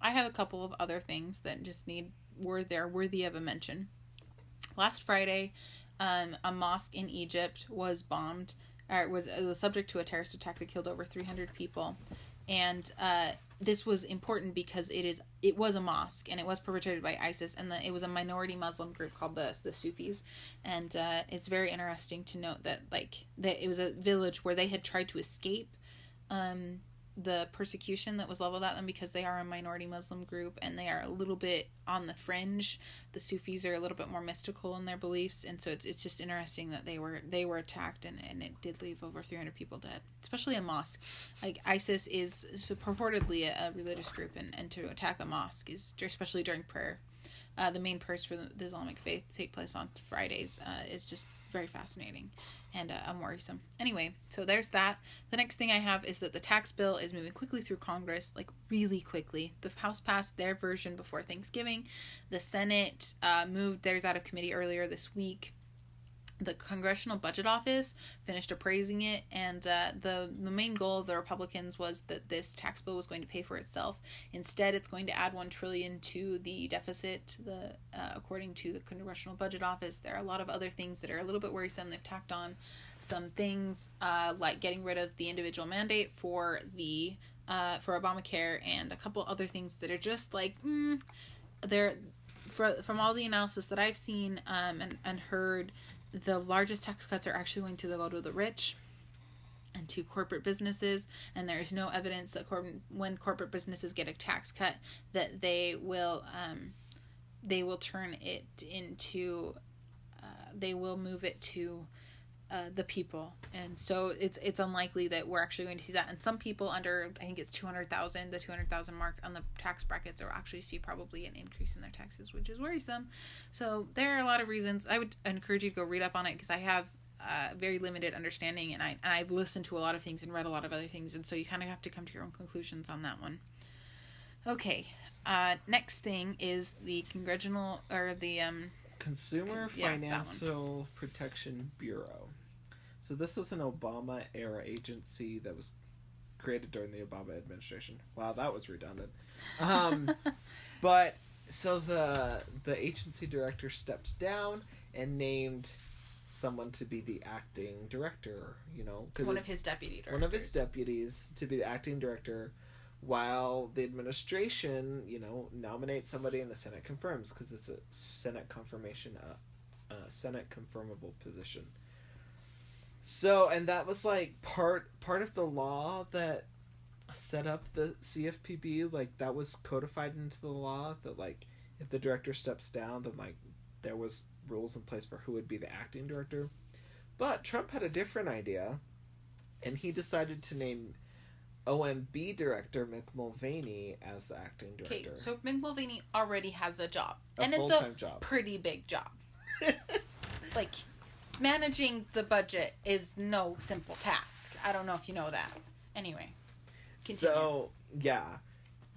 have a couple of other things that just worthy of a mention. Last Friday, a mosque in Egypt was bombed, or was subject to a terrorist attack that killed over 300 people. And this was important because it was a mosque, and it was perpetrated by ISIS, and it was a minority Muslim group called the Sufis. And it's very interesting to note that it was a village where they had tried to escape the persecution that was leveled at them, because they are a minority Muslim group and they are a little bit on the fringe. The Sufis are a little bit more mystical in their beliefs, and so it's just interesting that they were attacked, and it did leave over 300 people dead, especially a mosque. Like, ISIS is purportedly a religious group, and to attack a mosque is, especially during prayer, the main prayers for the Islamic faith take place on Fridays, is just very fascinating and worrisome. Anyway, so there's that. The next thing I have is that the tax bill is moving quickly through Congress, like really quickly. The House passed their version before Thanksgiving. The Senate moved theirs out of committee earlier this week. The Congressional Budget Office finished appraising it, and the main goal of the Republicans was that this tax bill was going to pay for itself. Instead, it's going to add $1 trillion to the deficit. According to the Congressional Budget Office, there are a lot of other things that are a little bit worrisome. They've tacked on some things like getting rid of the individual mandate for Obamacare, and a couple other things that are just like they're from all the analysis that I've seen and heard. The largest tax cuts are actually going to go to the rich and to corporate businesses, and there is no evidence that when corporate businesses get a tax cut that they will turn it into they will move it to the people. And so it's unlikely that we're actually going to see that. And some people under, I think it's 200,000, the 200,000 mark on the tax brackets, will actually see probably an increase in their taxes, which is worrisome. So there are a lot of reasons. I would encourage you to go read up on it, because I have very limited understanding, and I've listened to a lot of things and read a lot of other things, and so you kind of have to come to your own conclusions on that one. Okay, next thing is the Consumer Financial Protection Bureau. So this was an Obama-era agency that was created during the Obama administration. Wow, that was redundant. But so the agency director stepped down and named someone to be the acting director. One of his deputy directors. One of his deputies to be the acting director, while the administration, nominates somebody and the Senate confirms, because it's a Senate confirmation, Senate confirmable position. So, and that was like part of the law that set up the CFPB. Like, that was codified into the law that, like, if the director steps down, then, like, there was rules in place for who would be the acting director. But Trump had a different idea, and he decided to name OMB director Mick Mulvaney as the acting director. Okay, so Mick Mulvaney already has a job. And it's a job. Pretty big job. Like, managing the budget is no simple task. I don't know if you know that. Anyway, continue. So, yeah.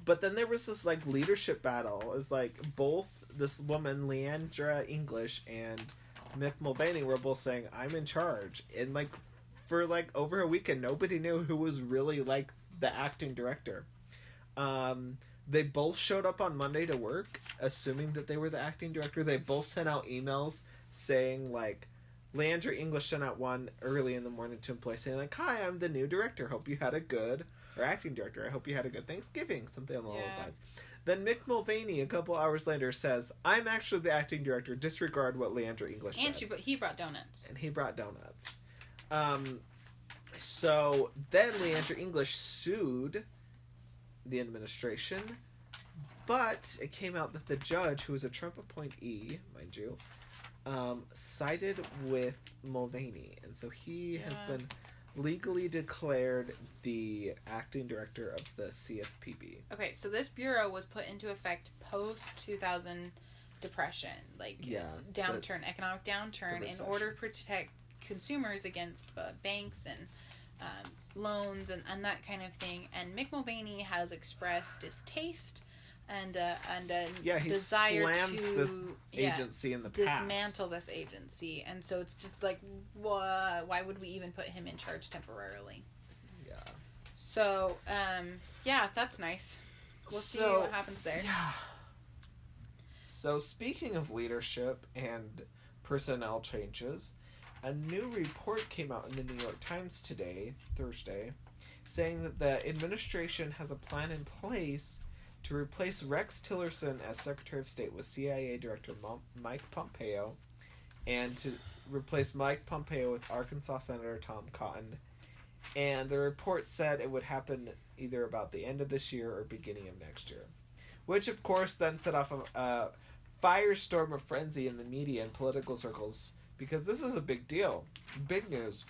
But then there was this, like, leadership battle. It's like both this woman, Leandra English, and Mick Mulvaney were both saying, I'm in charge. And, like, for, like, over a weekend, nobody knew who was really, like, the acting director. They both showed up on Monday to work, assuming that they were the acting director. They both sent out emails saying, like, Leandra English sent out one early in the morning to employees saying, like, hi, I'm the new director. Hope you had a good... Or acting director, I hope you had a good Thanksgiving. Something along those lines. Then Mick Mulvaney, a couple hours later, says, I'm actually the acting director. Disregard what Leandra English said. And he brought donuts. And he brought donuts. So then Leandra English sued the administration. But it came out that the judge, who was a Trump appointee, mind you, sided with Mulvaney. And so he has been legally declared the acting director of the CFPB. Okay, so this bureau was put into effect post-2000 depression, economic downturn, in order to protect consumers against banks and loans and that kind of thing. And Mick Mulvaney has expressed distaste and he desire slammed this agency in the past. Dismantle this agency. And so it's just like, why would we even put him in charge temporarily? Yeah. So, that's nice. We'll see what happens there. Yeah. So, speaking of leadership and personnel changes, a new report came out in the New York Times today, Thursday, saying that the administration has a plan in place to replace Rex Tillerson as Secretary of State with CIA Director Mike Pompeo, and to replace Mike Pompeo with Arkansas Senator Tom Cotton. And the report said it would happen either about the end of this year or beginning of next year. Which, of course, then set off a firestorm of frenzy in the media and political circles, because this is a big deal. Big news.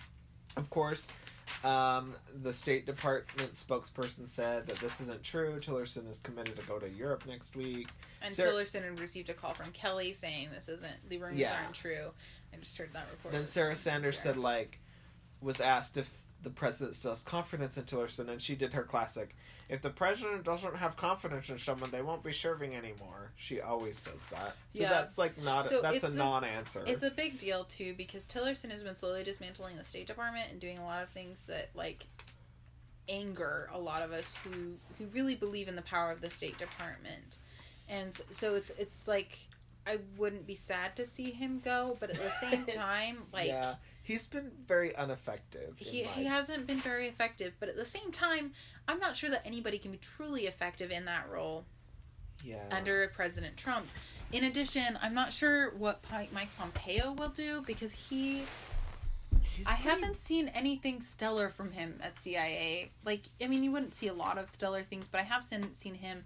Of course, the State Department spokesperson said that this isn't true. Tillerson is committed to go to Europe next week. And Tillerson had received a call from Kelly saying the rumors aren't true. I just heard that report. Then Sarah Sanders said, was asked if the president still has confidence in Tillerson, and she did her classic, if the president doesn't have confidence in someone, they won't be serving anymore. She always says that. So that's that's a non-answer. It's a big deal too, because Tillerson has been slowly dismantling the State Department and doing a lot of things that anger a lot of us who really believe in the power of the State Department. And so it's like, I wouldn't be sad to see him go, but at the same time, he's been very ineffective. He hasn't been very effective, but at the same time, I'm not sure that anybody can be truly effective in that role under President Trump. In addition, I'm not sure what Mike Pompeo will do, because I haven't seen anything stellar from him at CIA. You wouldn't see a lot of stellar things, but I have seen him...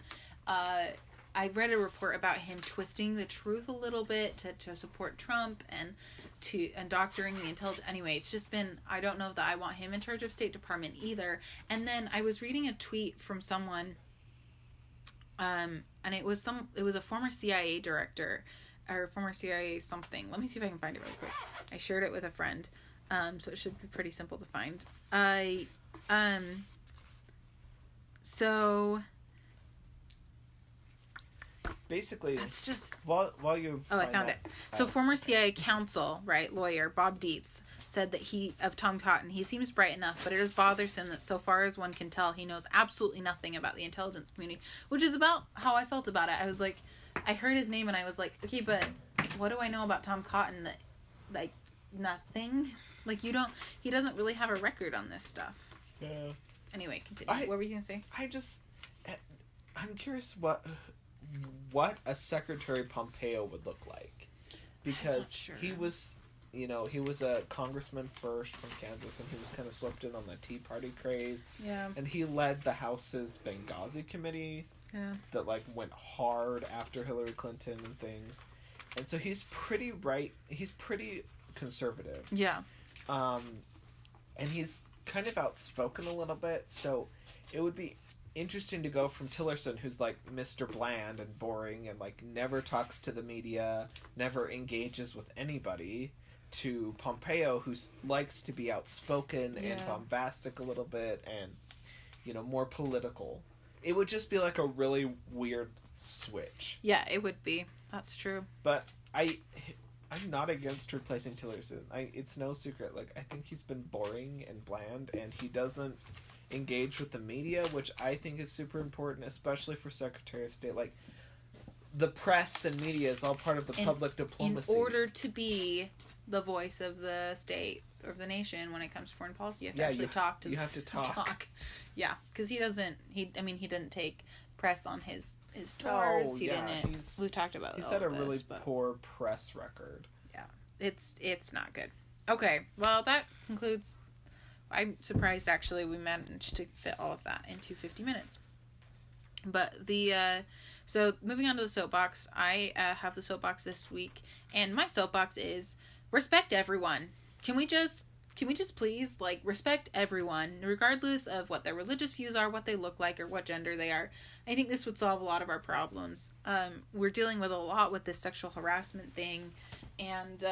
I read a report about him twisting the truth a little bit to support Trump and doctoring the intelligence. Anyway, it's just been, I don't know that I want him in charge of State Department either. And then I was reading a tweet from someone, and it was a former CIA director, or former CIA something. Let me see if I can find it really quick. I shared it with a friend, so it should be pretty simple to find. Basically, that's just while you. I found it. So former CIA counsel, lawyer Bob Dietz said that of Tom Cotton, he seems bright enough, but it is bothersome that so far as one can tell, he knows absolutely nothing about the intelligence community, which is about how I felt about it. I was like, I heard his name and I was like, okay, but what do I know about Tom Cotton that, nothing? He doesn't really have a record on this stuff. Yeah. Anyway, continue. What were you gonna say? I'm curious what a Secretary Pompeo would look like, because sure. he was, he was a congressman first from Kansas, and he was kind of swept in on the Tea Party craze. Yeah. And he led the House's Benghazi committee. Yeah. That went hard after Hillary Clinton and things, and so he's pretty right. He's pretty conservative. Yeah. And he's kind of outspoken a little bit, so it would be interesting to go from Tillerson, who's like Mr. Bland and boring and never talks to the media, never engages with anybody, to Pompeo, who likes to be outspoken and bombastic a little bit and, more political. It would just be a really weird switch. Yeah, it would be. That's true. But I'm not against replacing Tillerson. It's no secret. I think he's been boring and bland, and he doesn't engage with the media, which I think is super important, especially for Secretary of State. The press and media is all part of the public diplomacy. In order to be the voice of the state or the nation when it comes to foreign policy, you have to actually talk to. You have to talk. Yeah, because he didn't take press on his tours. He didn't. We've talked about. He's had a really poor press record. Yeah, it's not good. Okay, well that concludes. I'm surprised actually we managed to fit all of that into 50 minutes. But so moving on to the soapbox, I have the soapbox this week, and my soapbox is respect everyone. Can we just please respect everyone, regardless of what their religious views are, what they look like, or what gender they are? I think this would solve a lot of our problems. We're dealing with a lot with this sexual harassment thing, and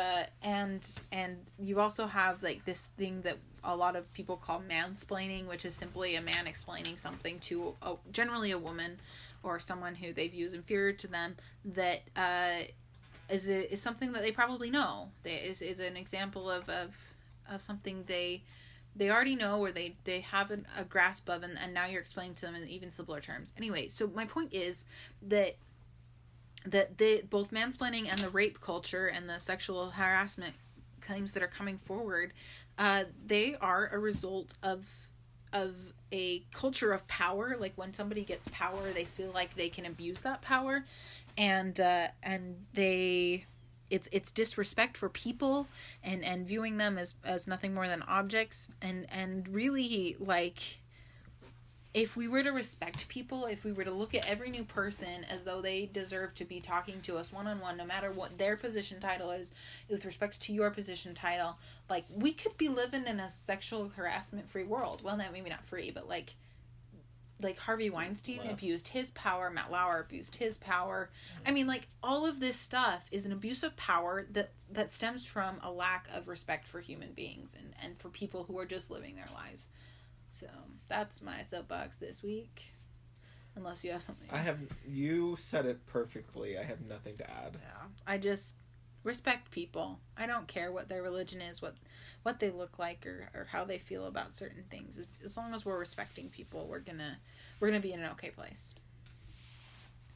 you also have this thing that a lot of people call mansplaining, which is simply a man explaining something to generally a woman or someone who they view as inferior to them that is something that they probably know. Is an example of something they already know, or they have a grasp of, and now you're explaining to them in even simpler terms. Anyway, so my point is that both mansplaining and the rape culture and the sexual harassment claims that are coming forward, they are a result of a culture of power. When somebody gets power, they feel like they can abuse that power, and it's disrespect for people and viewing them as nothing more than objects, and really if we were to respect people, if we were to look at every new person as though they deserve to be talking to us one-on-one, no matter what their position title is, with respect to your position title, we could be living in a sexual harassment-free world. Well, maybe not free, but Harvey Weinstein abused his power, Matt Lauer abused his power. I mean, all of this stuff is an abuse of power that stems from a lack of respect for human beings and for people who are just living their lives. So that's my soapbox this week. Unless you have something. You said it perfectly. I have nothing to add. Yeah. I just respect people. I don't care what their religion is, what they look like, or how they feel about certain things. As long as we're respecting people, we're gonna be in an okay place.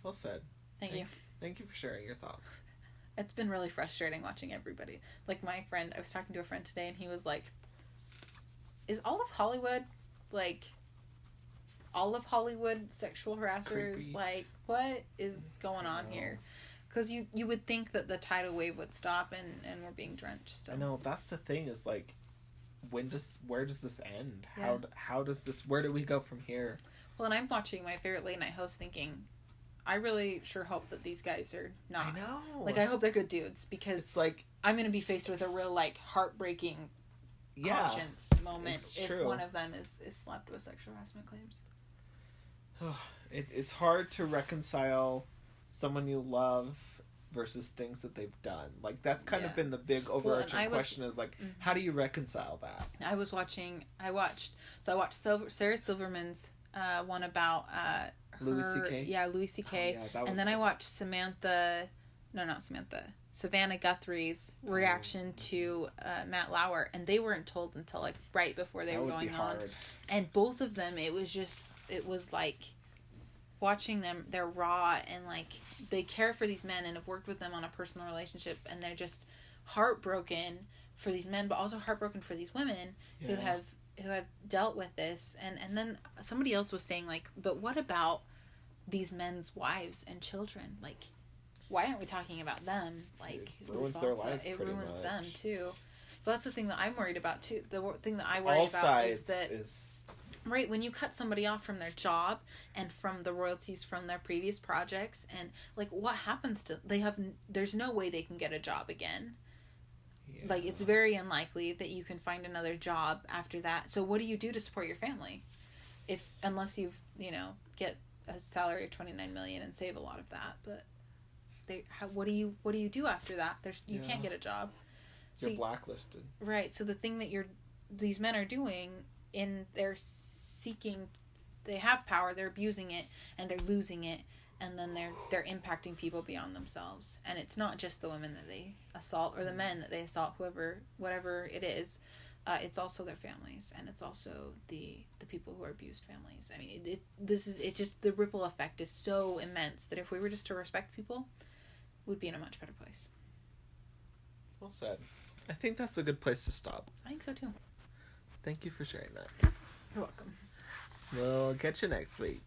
Well said. Thank you. Thank you for sharing your thoughts. It's been really frustrating watching everybody. My friend, I was talking to a friend today, and he was like, "Is all of Hollywood all of Hollywood sexual harassers? Creepy. What is going on here?" Because you would think that the tidal wave would stop and we're being drenched still. I know, that's the thing, is where does this end? Yeah. Where do we go from here? Well, and I'm watching my favorite late night host thinking, I really sure hope that these guys are not. I know. I hope they're good dudes, because it's I'm going to be faced with a real heartbreaking conscience moment if one of them is slapped with sexual harassment claims. It's hard to reconcile someone you love versus things that they've done. That's kind of been the big overarching question is how do you reconcile that? I watched Sarah Silverman's one about Louis C.K. Yeah, Louis C.K. And then I watched Savannah Guthrie's reaction to Matt Lauer, and they weren't told until right before they were going on. And both of them, it was watching them, they're raw and they care for these men and have worked with them on a personal relationship, and they're just heartbroken for these men, but also heartbroken for these women who have dealt with this. And then somebody else was saying but what about these men's wives and children. Like, why aren't we talking about them? Like, it ruins their lives. It pretty ruins much. them too. But that's the thing that I'm worried about too. The thing that I worry All about sides is that right, when you cut somebody off from their job and from the royalties from their previous projects, and like, what happens to there's no way they can get a job again. Yeah. Like, it's very unlikely that you can find another job after that. So what do you do to support your family? Unless you've, get a salary of $29 million and save a lot of that, but what do you do after that? You can't get a job. You're blacklisted. Right. So the thing that these men are doing they're seeking, they have power, they're abusing it, and they're losing it, and then they're impacting people beyond themselves. And it's not just the women that they assault or the men that they assault, whatever it is. It's also their families, and it's also the people who are abused families. I mean, it's just, the ripple effect is so immense that if we were just to respect people, we'd be in a much better place. Well said. I think that's a good place to stop. I think so too. Thank you for sharing that. You're welcome. We'll catch you next week.